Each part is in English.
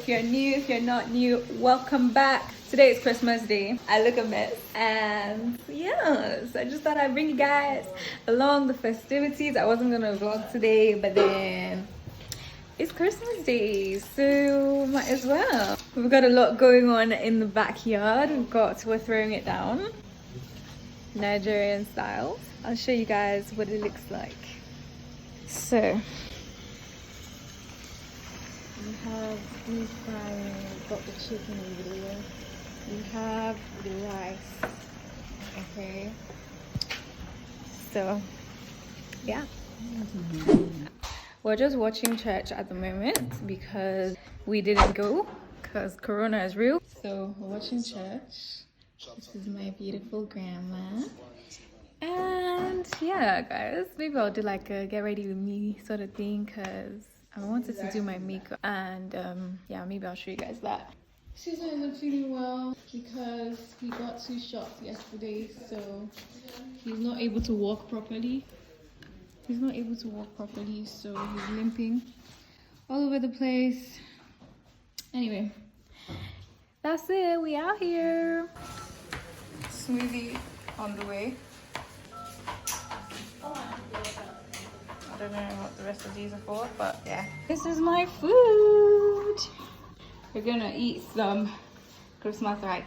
If you're new, if you're not new, welcome back. Today is Christmas Day. I look a mess, and yes, I just thought I'd bring you guys along the festivities. I wasn't gonna vlog today, but then it's Christmas Day, so might as well. We've got a lot going on in the backyard. We're throwing it down, Nigerian style. I'll show you guys what it looks like. So we have deep frying, got the chicken over there. We have the rice. Okay. So yeah. We're just watching church at the moment because we didn't go because Corona is real. So we're watching church. This is my beautiful grandma. And yeah, guys, maybe I'll do like a get ready with me sort of thing because I wanted to do my makeup. And yeah, maybe I'll show you guys that. Caesar isn't feeling well because he got 2 shots yesterday, so he's not able to walk properly. So he's limping all over the place. Anyway, that's it. We out here. Smoothie on the way. I don't know what the rest of these are for, but yeah. This is my food. We're gonna eat some Christmas rice.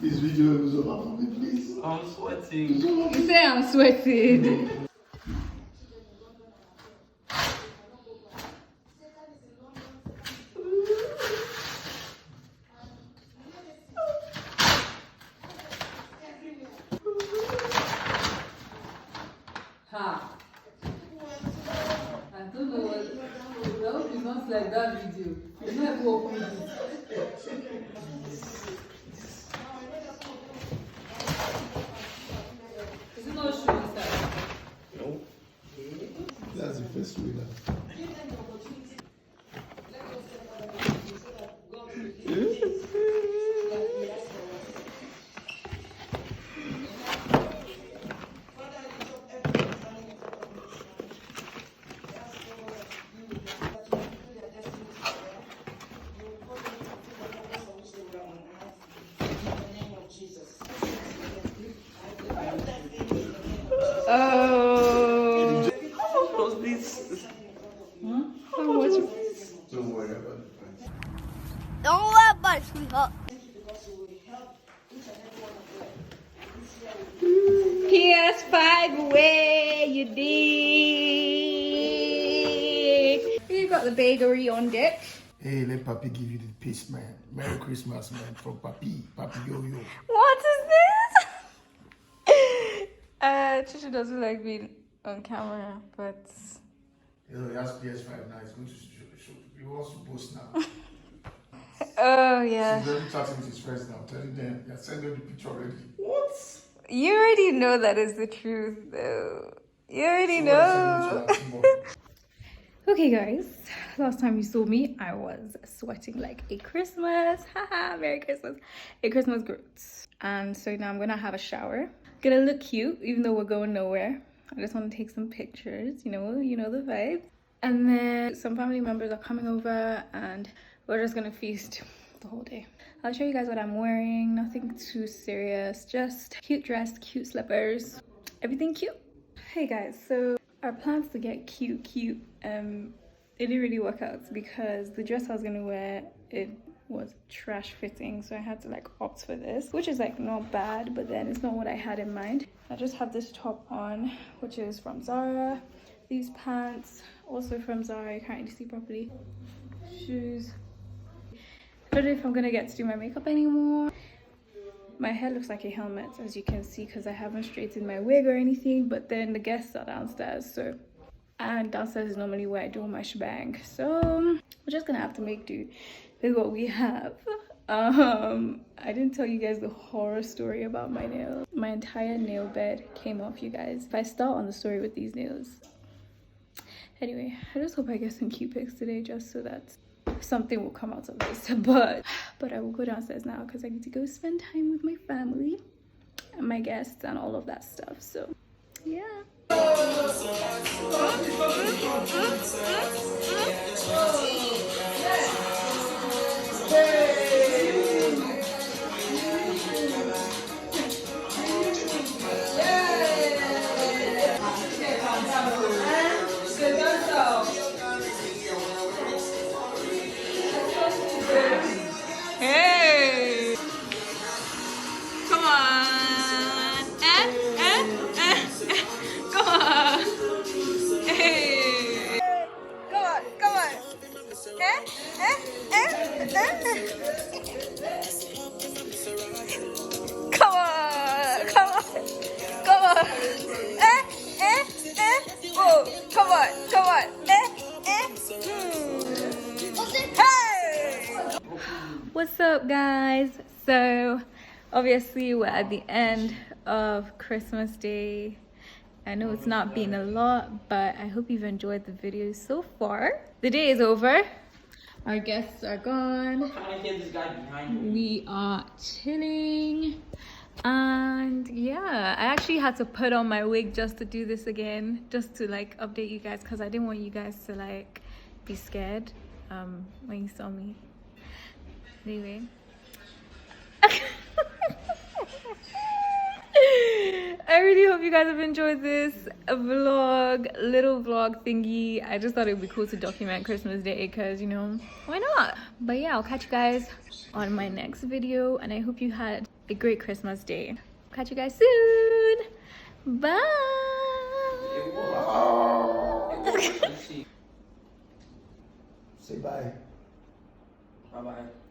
This video is over for me, please. I'm sweating. You say I'm sweating. I don't know what. I hope it's not like that video. It's not even open it. Is it not showing that? No. That's the first winner. Oh. How much was this? How much? Don't worry about it. Don't worry about it, sweetheart. PS5 away, you dig. You got the bakery on deck. Hey, let Papi give you the peace, man. Merry Christmas, man, from Papi. Papi Yo-Yo. What is this? Trisha doesn't like being on camera, but You know, he has PS5 now. He's going to show. He wants to post now. oh yeah. He's already chatting with his friends now, telling them, he has sent them the picture already. What? You already know that is the truth, though. You already So know. what is it tomorrow? Okay, guys. Last time you saw me, I was sweating like a Christmas. Haha, Merry Christmas. A Christmas Groot. And so now I'm gonna have a shower. Gonna look cute, even though we're going nowhere. I just want to take some pictures, you know the vibe. And then some family members are coming over and we're just gonna feast the whole day. I'll show you guys what I'm wearing. Nothing too serious, just cute dress, cute slippers, everything cute. Hey guys, so our plans to get cute, it didn't really work out because the dress I was gonna wear, it was trash fitting, so I had to like opt for this, which is like not bad, but then it's not what I had in mind. I just have this top on, which is from Zara. These pants also from Zara. I can't really see properly. Shoes. I don't know if I'm gonna get to do my makeup anymore. My hair looks like a helmet, as you can see, because I haven't straightened my wig or anything, but then the guests are downstairs, so, and downstairs is normally where I do my shebang, so we're just gonna have to make do with what we have. I didn't tell you guys the horror story about my nails. My entire nail bed came off, you guys. If I start on the story with these nails. Anyway, I just hope I get some cute pics today, just so that something will come out of this. But I will go downstairs now because I need to go spend time with my family and my guests and all of that stuff. So yeah. Hey! Come on! Come on! Hey! Come on! Come on! Come on! Come on! Come on! Oh! Come on! Come on! Hey! What's up, guys? So obviously we're at the end of Christmas Day. I know it's not been a lot, but I hope you've enjoyed the video so far. The day is over. Our guests are gone. We are chilling. And yeah, I actually had to put on my wig just to do this again, just to like update you guys, because I didn't want you guys to like be scared when you saw me. Anyway. I really hope you guys have enjoyed this little vlog thingy. I just thought it would be cool to document Christmas Day because, you know, why not? But yeah, I'll catch you guys on my next video, and I hope you had a great Christmas Day. Catch you guys soon. Bye. Say bye. Bye bye.